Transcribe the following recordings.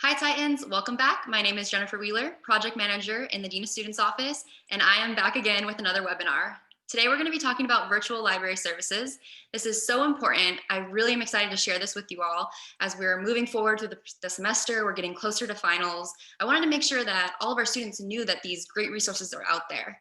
Hi Titans, welcome back. My name is Jennifer Wheeler, Project Manager in the Dean of Students Office, and I am back again with another webinar. Today we're going to be talking about virtual library services. This is so important. I really am excited to share this with you all as we're moving forward through the semester. We're getting closer to finals. I wanted to make sure that all of our students knew that these great resources are out there.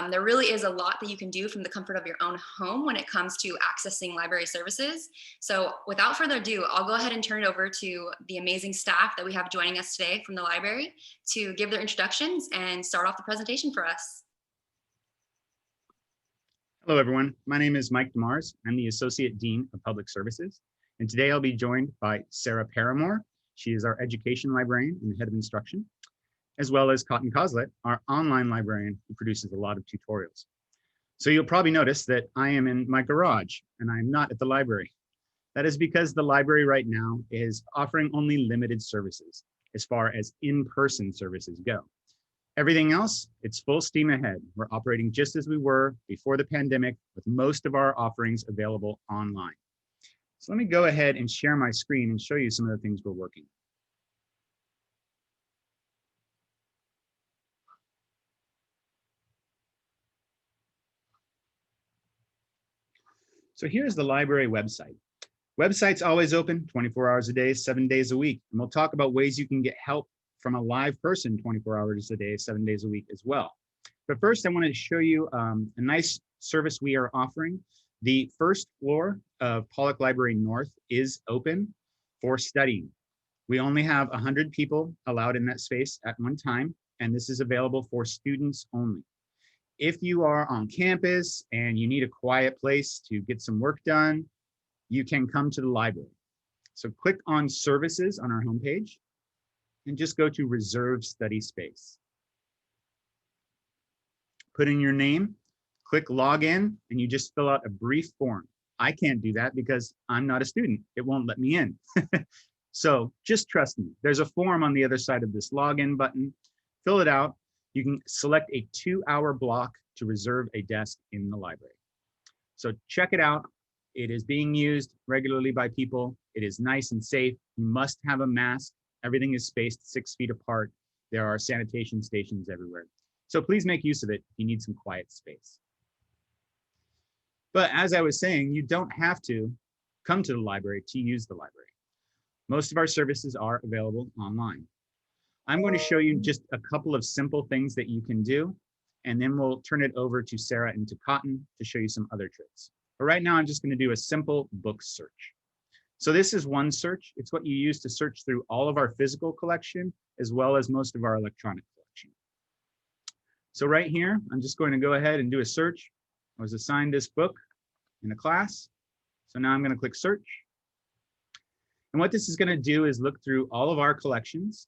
There really is a lot that you can do from the comfort of your own home when it comes to accessing library services. So without further ado, I'll go ahead and turn it over to the amazing staff that we have joining us today from the library to give their introductions and start off the presentation for us. Hello, everyone. My name is Mike DeMars. I'm the Associate Dean of Public Services. And today I'll be joined by Sarah Paramore. She is our Education Librarian and Head of Instruction, as well as Cotton Coslet, our online librarian who produces a lot of tutorials. So you'll probably notice that I am in my garage and I'm not at the library. That is because the library right now is offering only limited services as far as in-person services go. Everything else, it's full steam ahead. We're operating just as we were before the pandemic with most of our offerings available online. So let me go ahead and share my screen and show you some of the things we're working on. So here's the library website. Website's always open 24 hours a day, 7 days a week. And we'll talk about ways you can get help from a live person 24 hours a day, 7 days a week as well. But first, I want to show you a nice service we are offering. The first floor of Pollock Library North is open for studying. We only have 100 people allowed in that space at one time, and this is available for students only. If you are on campus and you need a quiet place to get some work done, you can come to the library. So click on Services on our homepage and just go to Reserve Study Space. Put in your name, click Login, and you just fill out a brief form. I can't do that because I'm not a student. It won't let me in. So just trust me. There's a form on the other side of this Login button. Fill it out. You can select a 2-hour block to reserve a desk in the library. So check it out. It is being used regularly by people. It is nice and safe. You must have a mask. Everything is spaced 6 feet apart. There are sanitation stations everywhere. So please make use of it if you need some quiet space. But as I was saying, you don't have to come to the library to use the library. Most of our services are available online. I'm going to show you just a couple of simple things that you can do, and then we'll turn it over to Sarah and to Cotton to show you some other tricks. But right now, I'm just going to do a simple book search. So this is one search. It's what you use to search through all of our physical collection, as well as most of our electronic collection. So right here, I'm just going to go ahead and do a search. I was assigned this book in a class. So now I'm going to click search. And what this is going to do is look through all of our collections,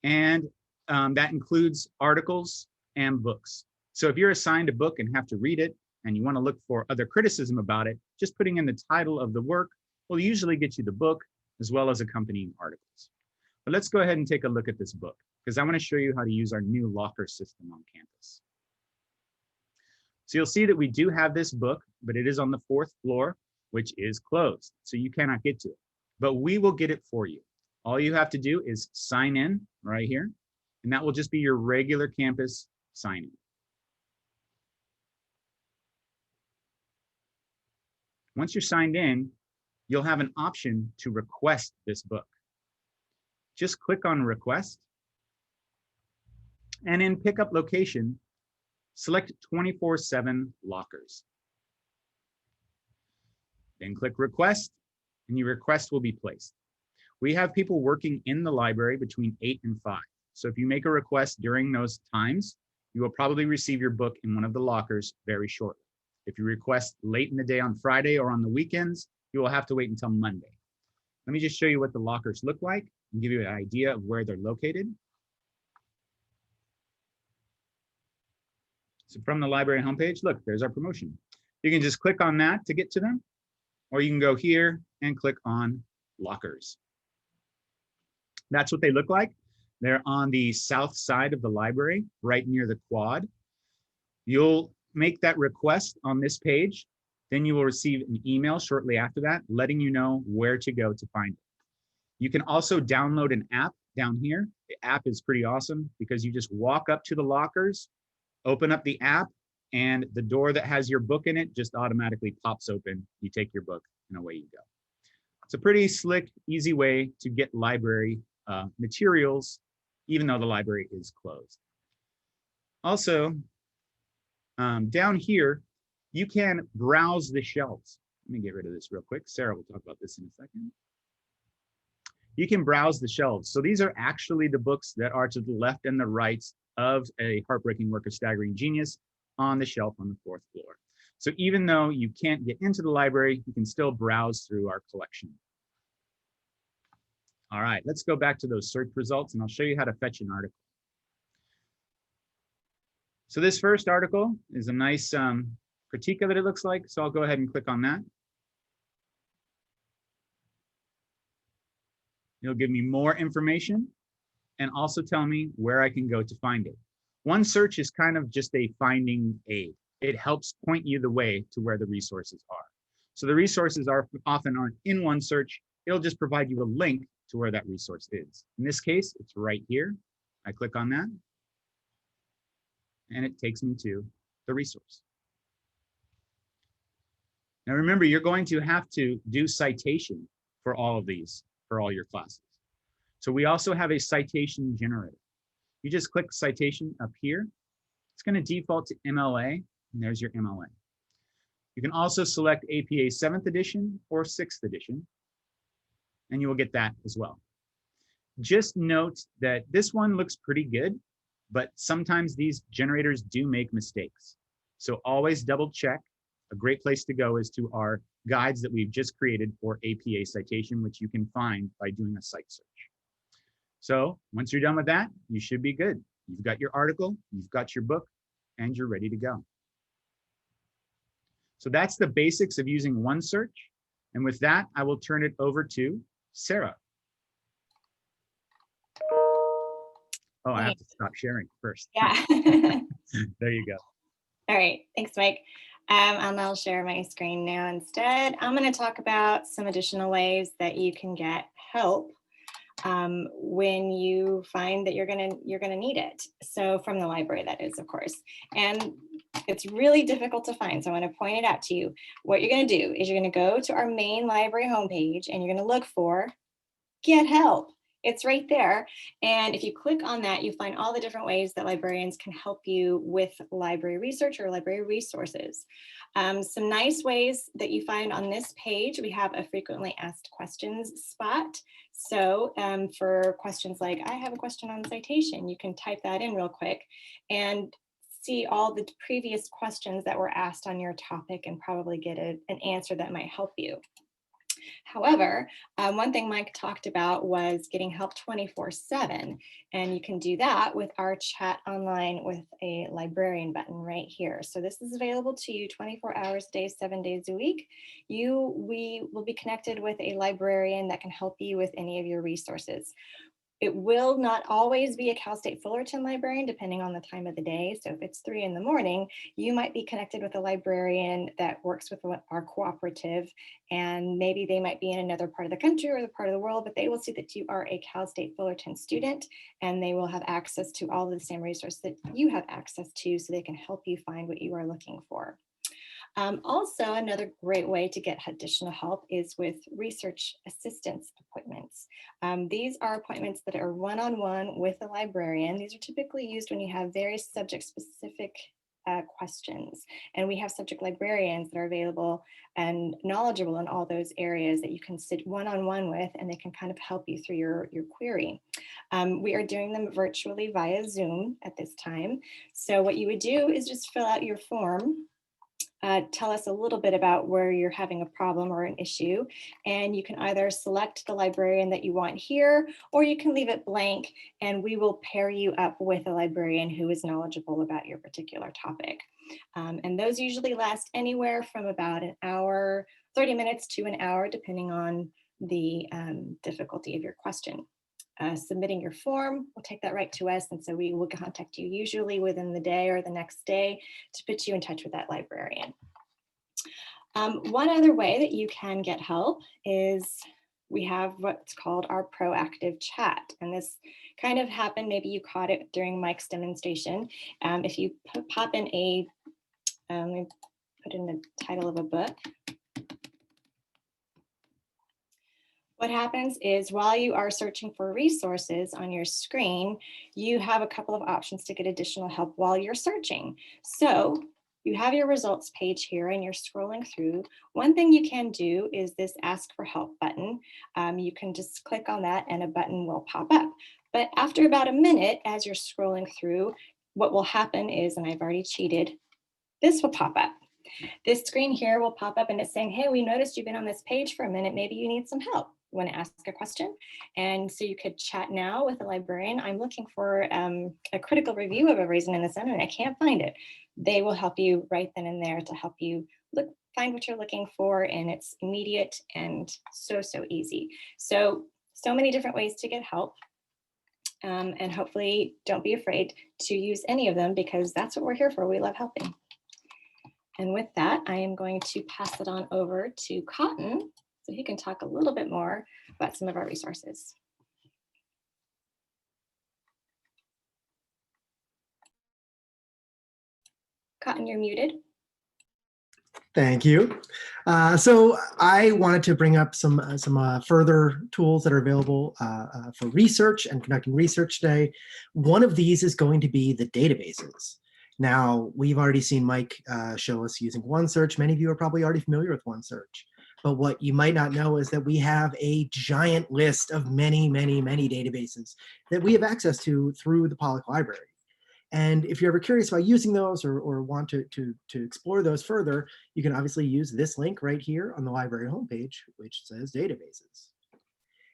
and that includes articles and books. So if you're assigned a book and have to read it, and you want to look for other criticism about it, just putting in the title of the work will usually get you the book as well as accompanying articles. But let's go ahead and take a look at this book because I want to show you how to use our new locker system on campus. So you'll see that we do have this book, but it is on the 4th floor, which is closed. So you cannot get to it, but we will get it for you. All you have to do is sign in right here, and that will just be your regular campus sign in. Once you're signed in, you'll have an option to request this book. Just click on Request, and in Pickup Location, select 24/7 Lockers. Then click Request, and your request will be placed. We have people working in the library between 8 and 5. So if you make a request during those times, you will probably receive your book in one of the lockers very shortly. If you request late in the day on Friday or on the weekends, you will have to wait until Monday. Let me just show you what the lockers look like and give you an idea of where they're located. So from the library homepage, look, there's our promotion. You can just click on that to get to them, or you can go here and click on lockers. That's what they look like. They're on the south side of the library, right near the quad. You'll make that request on this page. Then you will receive an email shortly after that, letting you know where to go to find it. You can also download an app down here. The app is pretty awesome because you just walk up to the lockers, open up the app, and the door that has your book in it just automatically pops open. You take your book and away you go. It's a pretty slick, easy way to get library materials, even though the library is closed. Also, down here, you can browse the shelves. Let me get rid of this real quick. Sarah will talk about this in a second. You can browse the shelves. So these are actually the books that are to the left and the right of A Heartbreaking Work of Staggering Genius on the shelf on the 4th floor. So even though you can't get into the library, you can still browse through our collection. All right, let's go back to those search results and I'll show you how to fetch an article. So this first article is a nice critique of it looks like. So I'll go ahead and click on that. It'll give me more information and also tell me where I can go to find it. OneSearch is kind of just a finding aid. It helps point you the way to where the resources are. So the resources are often aren't in OneSearch. It'll just provide you a link to where that resource is. In this case, it's right here. I click on that and it takes me to the resource. Now remember, you're going to have to do citation for all of these, for all your classes. So we also have a citation generator. You just click citation up here. It's going to default to MLA, and there's your MLA. You can also select APA 7th edition or 6th edition, and you will get that as well. Just note that this one looks pretty good, but sometimes these generators do make mistakes. So always double check. A great place to go is to our guides that we've just created for APA citation, which you can find by doing a site search. So once you're done with that, you should be good. You've got your article, you've got your book, and you're ready to go. So that's the basics of using OneSearch. And with that, I will turn it over to Sarah. Oh, I have to stop sharing first. Yeah. There you go. All right, thanks, Mike. And I'll share my screen now instead. I'm going to talk about some additional ways that you can get help when you find that you're gonna need it. So from the library, that is, of course. And it's really difficult to find. So I want to point it out to you. What you're going to do is you're going to go to our main library homepage and you're going to look for Get Help. It's right there. And if you click on that, you find all the different ways that librarians can help you with library research or library resources. Some nice ways that you find on this page, we have a frequently asked questions spot. So for questions like, I have a question on citation, you can type that in real quick and see all the previous questions that were asked on your topic and probably get an answer that might help you. However, one thing Mike talked about was getting help 24/7, and you can do that with our chat online with a librarian button right here. So this is available to you 24 hours a day, 7 days a week. We will be connected with a librarian that can help you with any of your resources. It will not always be a Cal State Fullerton librarian, depending on the time of the day. So if it's 3 in the morning, you might be connected with a librarian that works with our cooperative, and maybe they might be in another part of the country or the part of the world, but they will see that you are a Cal State Fullerton student, and they will have access to all of the same resources that you have access to, so they can help you find what you are looking for. Also, another great way to get additional help is with research assistance appointments. These are appointments that are one-on-one with a librarian. These are typically used when you have very subject-specific questions. And we have subject librarians that are available and knowledgeable in all those areas that you can sit one-on-one with, and they can kind of help you through your query. We are doing them virtually via Zoom at this time. So what you would do is just fill out your form. Tell us a little bit about where you're having a problem or an issue, and you can either select the librarian that you want here, or you can leave it blank and we will pair you up with a librarian who is knowledgeable about your particular topic. And those usually last anywhere from about an hour, 30 minutes to an hour, depending on the difficulty of your question. Submitting your form will take that right to us, and so we will contact you usually within the day or the next day to put you in touch with that librarian. One other way that you can get help is we have what's called our proactive chat. And this kind of happened, maybe you caught it during Mike's demonstration. If you pop in a, let me put in the title of a book. What happens is while you are searching for resources on your screen, you have a couple of options to get additional help while you're searching. So you have your results page here and you're scrolling through. One thing you can do is this ask for help button. You can just click on that and a button will pop up. But after about a minute, as you're scrolling through, what will happen is, and I've already cheated, this will pop up. This screen here will pop up and it's saying, hey, we noticed you've been on this page for a minute. Maybe you need some help. You want to ask a question? And so you could chat now with a librarian. I'm looking for a critical review of A Raisin in the Sun and I can't find it. They will help you right then and there to help you find what you're looking for, and it's immediate and so easy. So many different ways to get help. And hopefully don't be afraid to use any of them because that's what we're here for. We love helping. And with that, I am going to pass it on over to Cotton so he can talk a little bit more about some of our resources. Cotton, you're muted. Thank you. So I wanted to bring up some further tools that are available for research and conducting research today. One of these is going to be the databases. Now, we've already seen Mike show us using OneSearch. Many of you are probably already familiar with OneSearch. But what you might not know is that we have a giant list of many databases that we have access to through the Pollock Library. And if you're ever curious about using those or want to explore those further, you can obviously use this link right here on the library homepage, which says databases.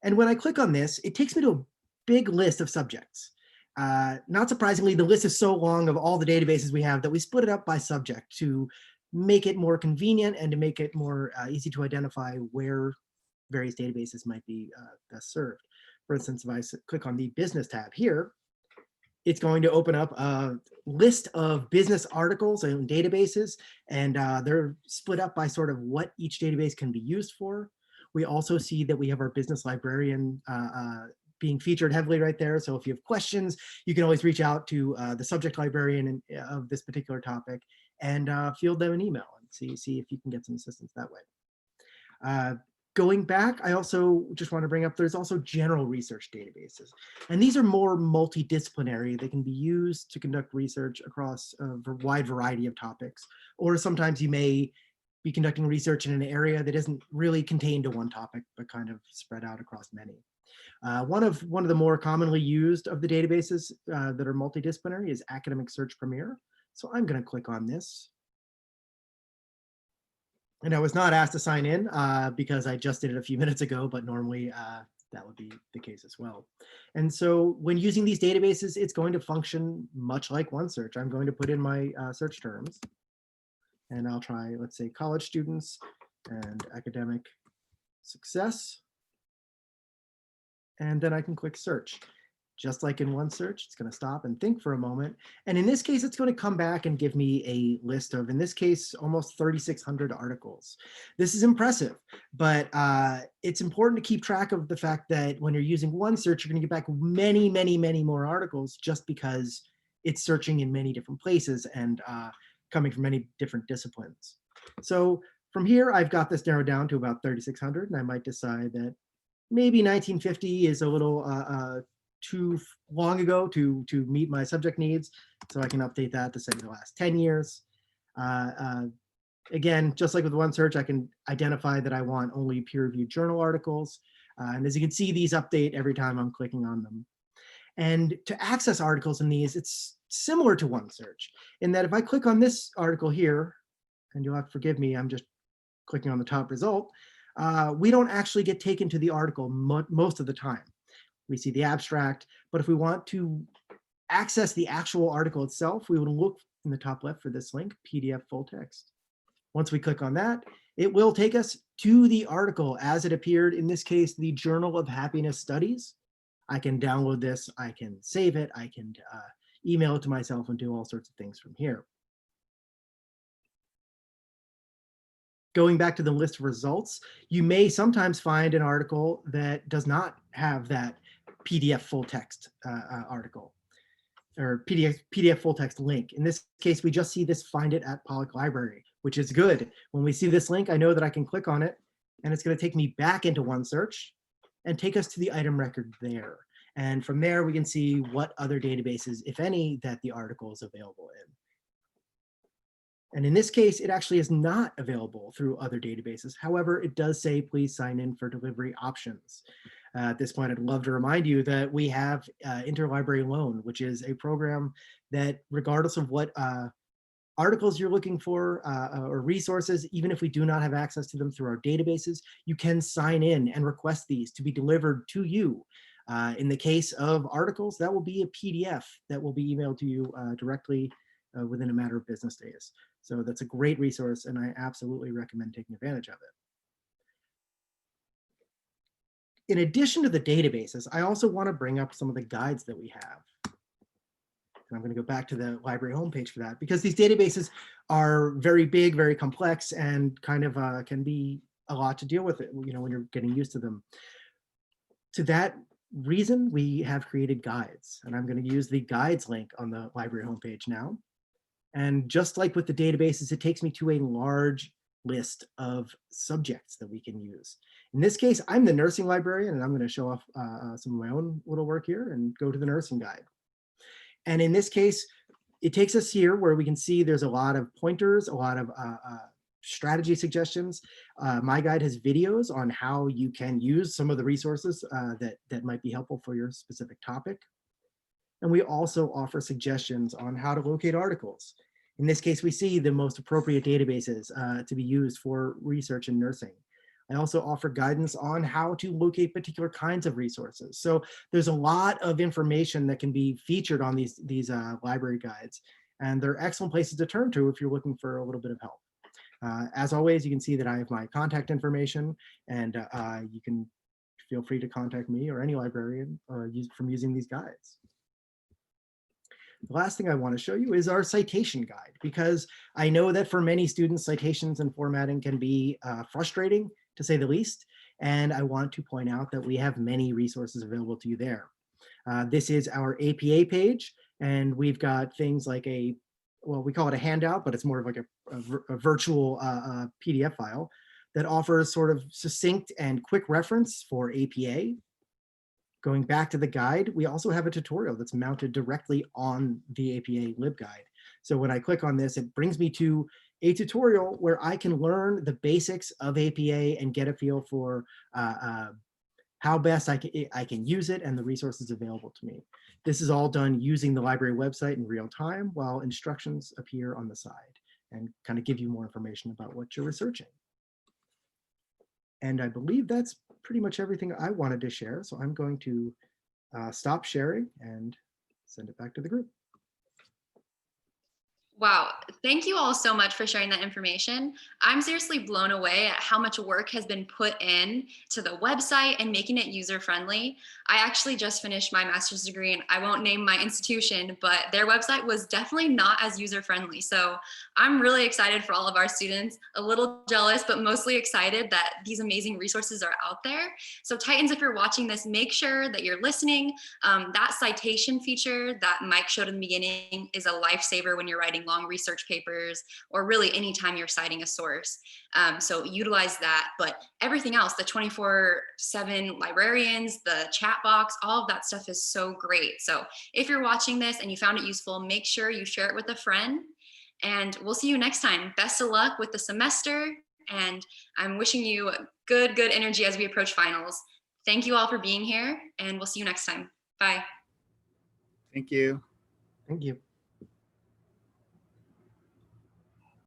And when I click on this, it takes me to a big list of subjects. Not surprisingly, the list is so long of all the databases we have that we split it up by subject to make it more convenient and to make it more easy to identify where various databases might be best served. For instance, if I click on the business tab here, it's going to open up a list of business articles and databases, and they're split up by sort of what each database can be used for. We also see that we have our business librarian being featured heavily right there. So if you have questions, you can always reach out to the subject librarian of this particular topic and field them an email and see if you can get some assistance that way. Going back, I also just want to bring up, there's also general research databases. And these are more multidisciplinary. They can be used to conduct research across a wide variety of topics. Or sometimes you may be conducting research in an area that isn't really contained to one topic, but kind of spread out across many. One of the more commonly used of the databases that are multidisciplinary is Academic Search Premier. So I'm going to click on this. And I was not asked to sign in because I just did it a few minutes ago, but normally that would be the case as well. And so when using these databases, it's going to function much like OneSearch. I'm going to put in my search terms and I'll try, let's say, college students and academic success. And then I can click search. Just like in OneSearch, it's going to stop and think for a moment. And in this case, it's going to come back and give me a list of, in this case, almost 3,600 articles. This is impressive, but it's important to keep track of the fact that when you're using OneSearch, you're going to get back many more articles just because it's searching in many different places and coming from many different disciplines. So from here, I've got this narrowed down to about 3,600, and I might decide that maybe 1950 is a little too long ago to meet my subject needs. So I can update that to say the last 10 years. Again, just like with OneSearch, I can identify that I want only peer-reviewed journal articles. And as you can see, these update every time I'm clicking on them. And to access articles in these, it's similar to OneSearch in that if I click on this article here, and you'll have to forgive me, I'm just clicking on the top result, we don't actually get taken to the article most of the time. We see the abstract, but if we want to access the actual article itself, we would look in the top left for this link, PDF full text. Once we click on that, it will take us to the article as it appeared, in this case, the Journal of Happiness Studies. I can download this, I can save it, I can email it to myself and do all sorts of things from here. Going back to the list of results, you may sometimes find an article that does not have that PDF full text article or PDF full text link. In this case, we just see this find it at Pollock Library, which is good. When we see this link, I know that I can click on it and it's going to take me back into OneSearch and take us to the item record there. And from there, we can see what other databases, if any, that the article is available in. And in this case, it actually is not available through other databases. However, it does say, please sign in for delivery options. At this point, I'd love to remind you that we have Interlibrary Loan, which is a program that regardless of what articles you're looking for or resources, even if we do not have access to them through our databases, you can sign in and request these to be delivered to you. In the case of articles, that will be a PDF that will be emailed to you directly within a matter of business days. So that's a great resource, and I absolutely recommend taking advantage of it. In addition to the databases, I also want to bring up some of the guides that we have. And I'm going to go back to the library homepage for that, because these databases are very big, very complex, and kind of can be a lot to deal with it, you know, when you're getting used to them. To that reason, we have created guides, and I'm going to use the guides link on the library homepage now. And just like with the databases, it takes me to a large list of subjects that we can use. In this case, I'm the nursing librarian, and I'm going to show off some of my own little work here and go to the nursing guide. And in this case, it takes us here where we can see there's a lot of pointers, a lot of strategy suggestions. My guide has videos on how you can use some of the resources that might be helpful for your specific topic. And we also offer suggestions on how to locate articles. In this case, we see the most appropriate databases to be used for research in nursing. I also offer guidance on how to locate particular kinds of resources. So there's a lot of information that can be featured on these library guides, and they're excellent places to turn to if you're looking for a little bit of help. As always, you can see that I have my contact information, and you can feel free to contact me or any librarian from using these guides. The last thing I want to show you is our citation guide, because I know that for many students, citations and formatting can be frustrating, to say the least. And I want to point out that we have many resources available to you there. This is our APA page, and we've got things like well, we call it a handout, but it's more of like a virtual PDF file that offers sort of succinct and quick reference for APA. Going back to the guide, we also have a tutorial that's mounted directly on the APA LibGuide. So when I click on this, it brings me to a tutorial where I can learn the basics of APA and get a feel for how best I can use it and the resources available to me. This is all done using the library website in real time, while instructions appear on the side and kind of give you more information about what you're researching. And I believe that's pretty much everything I wanted to share. So I'm going to stop sharing and send it back to the group. Wow, thank you all so much for sharing that information. I'm seriously blown away at how much work has been put in to the website and making it user-friendly. I actually just finished my master's degree, and I won't name my institution, but their website was definitely not as user-friendly. So I'm really excited for all of our students, a little jealous, but mostly excited that these amazing resources are out there. So Titans, if you're watching this, make sure that you're listening. That citation feature that Mike showed in the beginning is a lifesaver when you're writing long research papers, or really anytime you're citing a source. So utilize that, but everything else, the 24/7 librarians, the chat box, all of that stuff is so great. So if you're watching this and you found it useful, make sure you share it with a friend, and we'll see you next time. Best of luck with the semester, and I'm wishing you good energy as we approach finals. Thank you all for being here, and we'll see you next time. Bye. Thank you. Thank you.